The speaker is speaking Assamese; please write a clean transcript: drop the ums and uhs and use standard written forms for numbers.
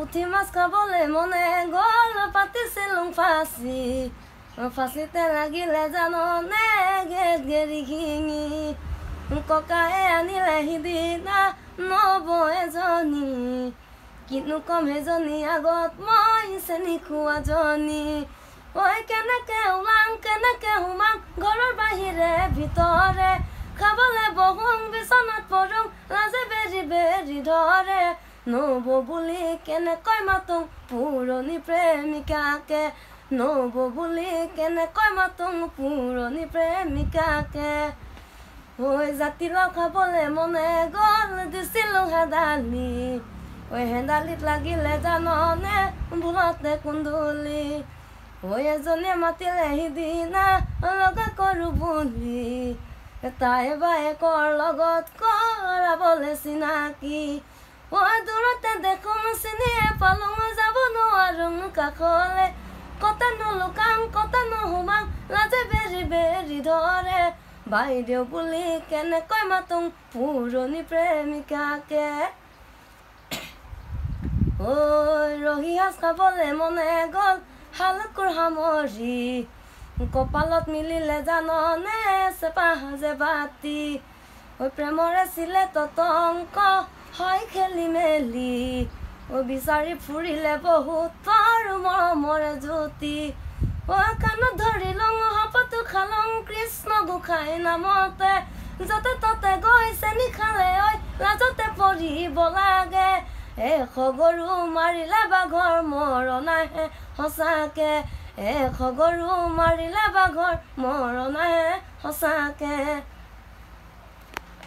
পুঠি মাছ খাবলৈ মনে গ'ল পাতিছিলোঁ ফাঁচিতে লাগিলে জাননে গেট গেৰি শিঙি ককায়ে আনিলে সিদিনা নব এজনী কিনো কম সেইজনী আগত মই চেনি খোৱাজনী ঐ কেনেকে ওলাং কেনেকে সোমাং ঘৰৰ বাহিৰে ভিতৰে খাবলৈ বহোং বিচনাত পৰোং লাজে বেৰি বেৰি ধৰে নব বুলি কেনেকৈ মাতোং পুৰণি প্ৰেমিকাকে নব বুলি কেনেকৈ মাতোং পুৰণি প্ৰেমিকাকে ঐ জাতিলাও খাবলৈ মনে গ'ল দিছিলোঁ হেদালি ঐ হেদালিত লাগিলে জাননে ভুলতে কুন্দুলি ঐ এজনীয়ে মাতিলে সিদিনা লগা কৰোঁ বুলি তাই বায়েকৰ লগত কৰাবলৈ চিনাকি ঐ দূৰতে দেখোঁ চিনিয়ে পালোঁ যাব নোৱাৰোঁ কাষলৈ কতনো লুকাং কতনো সোমাং লাজে বেৰি বেৰি ধৰে বাইদেউ বুলি কেনেকৈ মাতোং পুৰণি প্ৰেমিকাকে ঐ ৰহি সাজ খাবলৈ মনে গ'ল শালুকৰ সামৰি কপালত মিলিলে জাননে চেপা সাজে বাতি ঐ প্ৰেমৰে ছিলে ততংক হয় খেলি মেলি ঐ বিচাৰি ফুৰিলে বহুতৰ মৰমৰে জ্যোতি ঐ কাণত ধৰিলং শপতো খালং কৃষ্ণ গোসাঁই নামতে য'তে ত'তে গৈ চেনি খালে ঐ লাজতে পৰিব লাগে এশ গৰু মাৰিলে বাঘৰ মৰণ আহে সঁচাকে এশ গৰু মাৰিলে বাঘৰ মৰণ আহে সঁচাকে